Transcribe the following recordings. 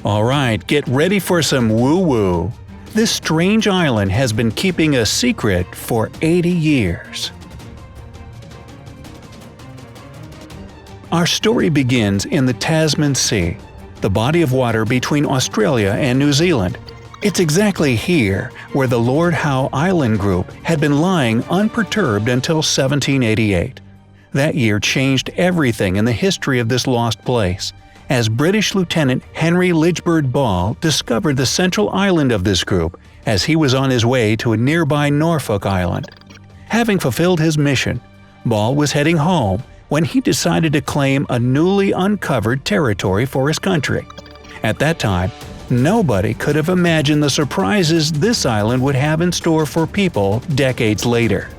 Alright, get ready for some woo-woo. This strange island has been keeping a secret for 80 years. Our story begins in the Tasman Sea, the body of water between Australia and New Zealand. It's exactly here where the Lord Howe Island Group had been lying unperturbed until 1788. That year changed everything in the history of this lost place, as British Lieutenant Henry Lidgbird Ball discovered the central island of this group as he was on his way to a nearby Norfolk Island. Having fulfilled his mission, Ball was heading home when he decided to claim a newly uncovered territory for his country. At that time, nobody could have imagined the surprises this island would have in store for people decades later.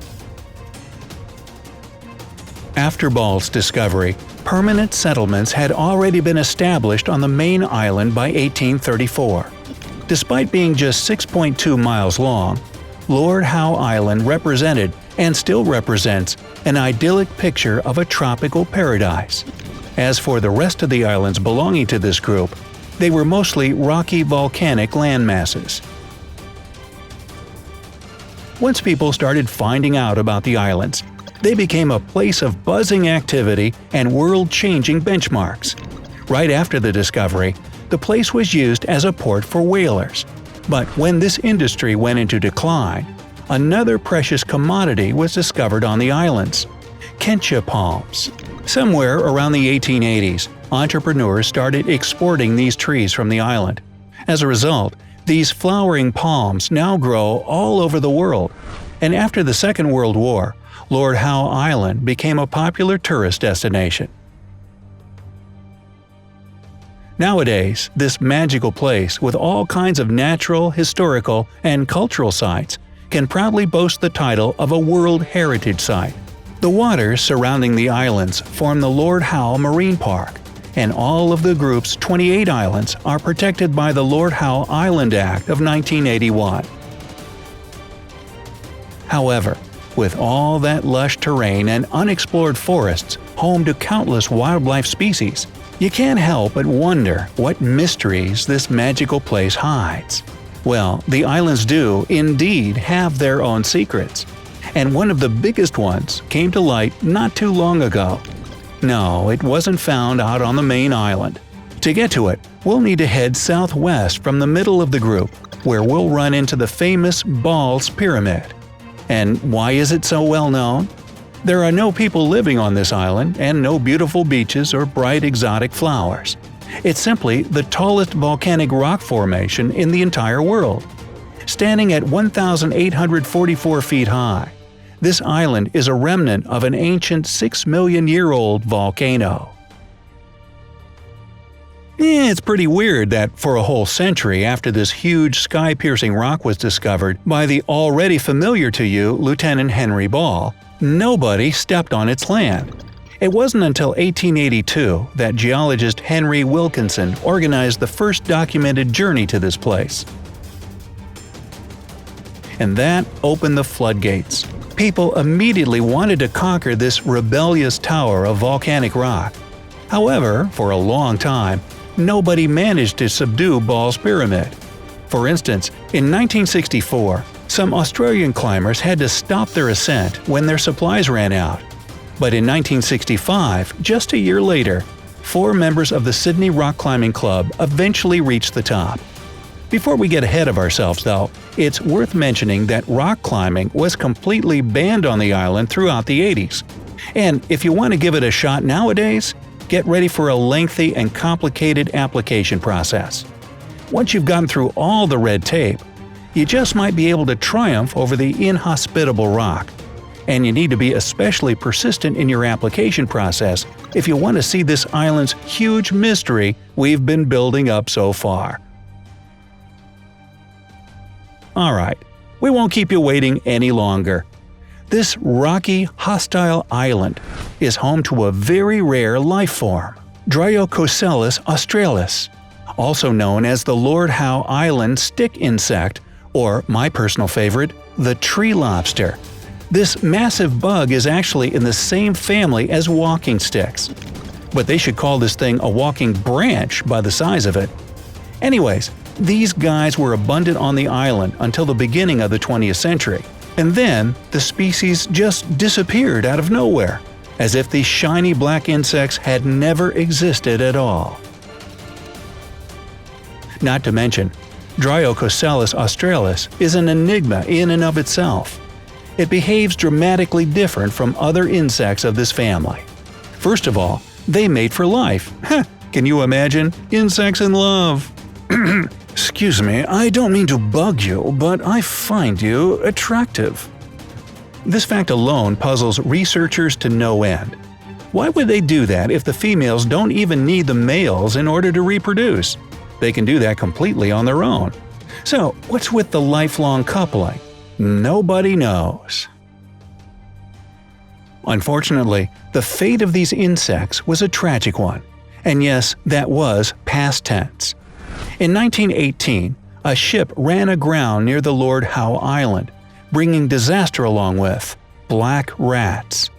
After Ball's discovery, permanent settlements had already been established on the main island by 1834. Despite being just 6.2 miles long, Lord Howe Island represented, and still represents, an idyllic picture of a tropical paradise. As for the rest of the islands belonging to this group, they were mostly rocky volcanic landmasses. Once people started finding out about the islands, they became a place of buzzing activity and world-changing benchmarks. Right after the discovery, the place was used as a port for whalers. But when this industry went into decline, another precious commodity was discovered on the islands: kentia palms. Somewhere around the 1880s, entrepreneurs started exporting these trees from the island. As a result, these flowering palms now grow all over the world. And after the Second World War, Lord Howe Island became a popular tourist destination. Nowadays, this magical place, with all kinds of natural, historical, and cultural sites, can proudly boast the title of a World Heritage Site. The waters surrounding the islands form the Lord Howe Marine Park, and all of the group's 28 islands are protected by the Lord Howe Island Act of 1981. However, with all that lush terrain and unexplored forests home to countless wildlife species, you can't help but wonder what mysteries this magical place hides. Well, the islands do indeed have their own secrets. And one of the biggest ones came to light not too long ago. No, it wasn't found out on the main island. To get to it, we'll need to head southwest from the middle of the group, where we'll run into the famous Ball's Pyramid. And why is it so well known? There are no people living on this island and no beautiful beaches or bright exotic flowers. It's simply the tallest volcanic rock formation in the entire world. Standing at 1,844 feet high, this island is a remnant of an ancient 6-million-year-old volcano. It's pretty weird that for a whole century after this huge sky-piercing rock was discovered by the already familiar to you Lieutenant Henry Ball, nobody stepped on its land. It wasn't until 1882 that geologist Henry Wilkinson organized the first documented journey to this place. And that opened the floodgates. People immediately wanted to conquer this rebellious tower of volcanic rock. However, for a long time, nobody managed to subdue Ball's Pyramid. For instance, in 1964, some Australian climbers had to stop their ascent when their supplies ran out. But in 1965, just a year later, 4 members of the Sydney Rock Climbing Club eventually reached the top. Before we get ahead of ourselves, though, it's worth mentioning that rock climbing was completely banned on the island throughout the 80s. And if you want to give it a shot nowadays, get ready for a lengthy and complicated application process. Once you've gotten through all the red tape, you just might be able to triumph over the inhospitable rock. And you need to be especially persistent in your application process if you want to see this island's huge mystery we've been building up so far. Alright, we won't keep you waiting any longer. This rocky, hostile island is home to a very rare life form, Dryococcelus australis, also known as the Lord Howe Island stick insect, or my personal favorite, the tree lobster. This massive bug is actually in the same family as walking sticks. But they should call this thing a walking branch by the size of it. Anyways, these guys were abundant on the island until the beginning of the 20th century, and then the species just disappeared out of nowhere, as if these shiny black insects had never existed at all. Not to mention, Dryococelus australis is an enigma in and of itself. It behaves dramatically different from other insects of this family. First of all, they mate for life. Can you imagine? Insects in love. Excuse me, I don't mean to bug you, but I find you attractive. This fact alone puzzles researchers to no end. Why would they do that if the females don't even need the males in order to reproduce? They can do that completely on their own. So, what's with the lifelong coupling? Nobody knows. Unfortunately, the fate of these insects was a tragic one. And yes, that was past tense. In 1918, a ship ran aground near the Lord Howe Island, bringing disaster along with black rats.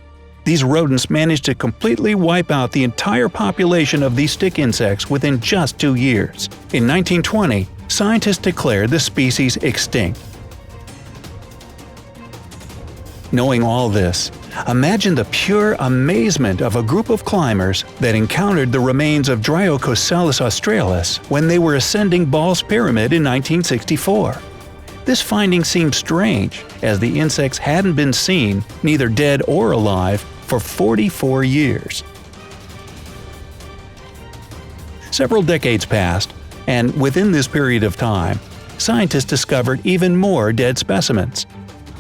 These rodents managed to completely wipe out the entire population of these stick insects within just 2 years. In 1920, scientists declared the species extinct. Knowing all this, imagine the pure amazement of a group of climbers that encountered the remains of Dryococelus australis when they were ascending Ball's Pyramid in 1964. This finding seemed strange, as the insects hadn't been seen, neither dead or alive, for 44 years. Several decades passed, and within this period of time, scientists discovered even more dead specimens.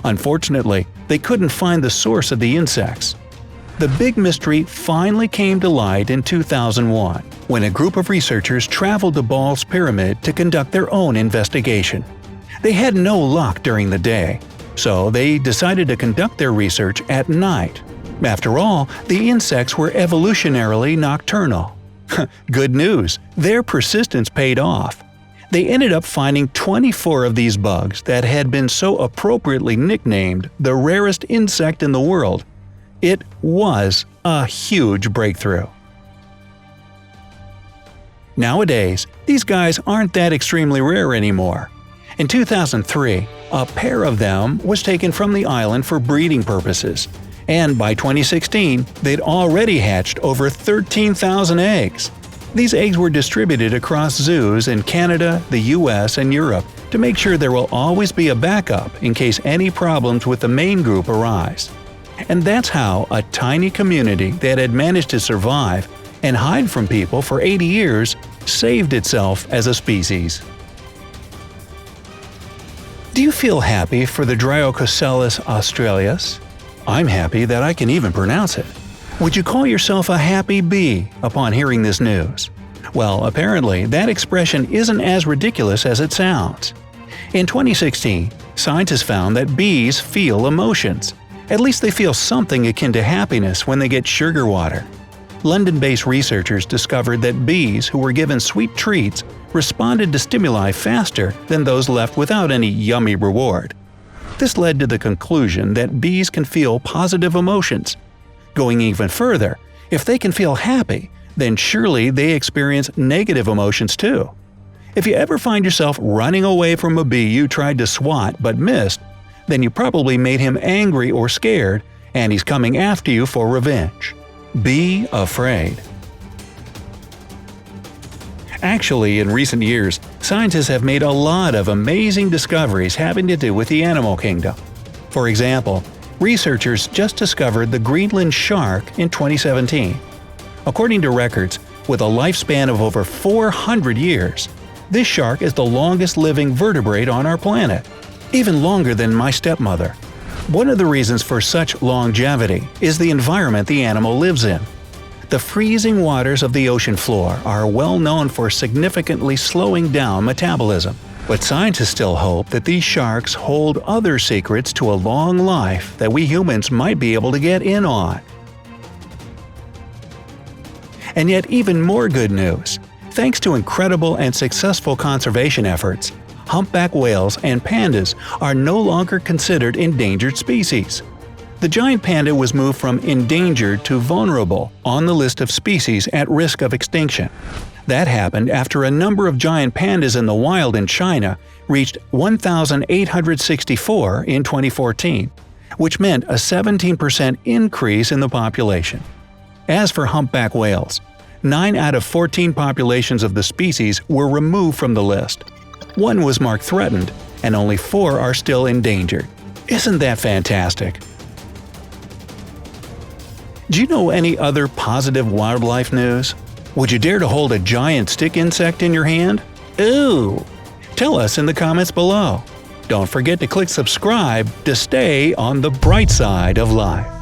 Unfortunately, they couldn't find the source of the insects. The big mystery finally came to light in 2001, when a group of researchers traveled to Ball's Pyramid to conduct their own investigation. They had no luck during the day, so they decided to conduct their research at night. After all, the insects were evolutionarily nocturnal. Good news, their persistence paid off. They ended up finding 24 of these bugs that had been so appropriately nicknamed the rarest insect in the world. It was a huge breakthrough. Nowadays, these guys aren't that extremely rare anymore. In 2003, a pair of them was taken from the island for breeding purposes, and by 2016, they'd already hatched over 13,000 eggs. These eggs were distributed across zoos in Canada, the US, and Europe to make sure there will always be a backup in case any problems with the main group arise. And that's how a tiny community that had managed to survive and hide from people for 80 years saved itself as a species. Do you feel happy for the Dryococelus australis? I'm happy that I can even pronounce it. Would you call yourself a happy bee upon hearing this news? Well, apparently, that expression isn't as ridiculous as it sounds. In 2016, scientists found that bees feel emotions. At least they feel something akin to happiness when they get sugar water. London-based researchers discovered that bees who were given sweet treats responded to stimuli faster than those left without any yummy reward. This led to the conclusion that bees can feel positive emotions. Going even further, if they can feel happy, then surely they experience negative emotions too. If you ever find yourself running away from a bee you tried to swat but missed, then you probably made him angry or scared, and he's coming after you for revenge. Be afraid. Actually, in recent years, scientists have made a lot of amazing discoveries having to do with the animal kingdom. For example, researchers just discovered the Greenland Shark in 2017. According to records, with a lifespan of over 400 years, this shark is the longest living vertebrate on our planet, even longer than my stepmother. One of the reasons for such longevity is the environment the animal lives in. The freezing waters of the ocean floor are well known for significantly slowing down metabolism, but scientists still hope that these sharks hold other secrets to a long life that we humans might be able to get in on. And yet even more good news. Thanks to incredible and successful conservation efforts, humpback whales and pandas are no longer considered endangered species. The giant panda was moved from endangered to vulnerable on the list of species at risk of extinction. That happened after a number of giant pandas in the wild in China reached 1,864 in 2014, which meant a 17% increase in the population. As for humpback whales, 9 out of 14 populations of the species were removed from the list. 1 was marked threatened, and only 4 are still endangered. Isn't that fantastic? Do you know any other positive wildlife news? Would you dare to hold a giant stick insect in your hand? Ooh! Tell us in the comments below. Don't forget to click subscribe to stay on the bright side of life.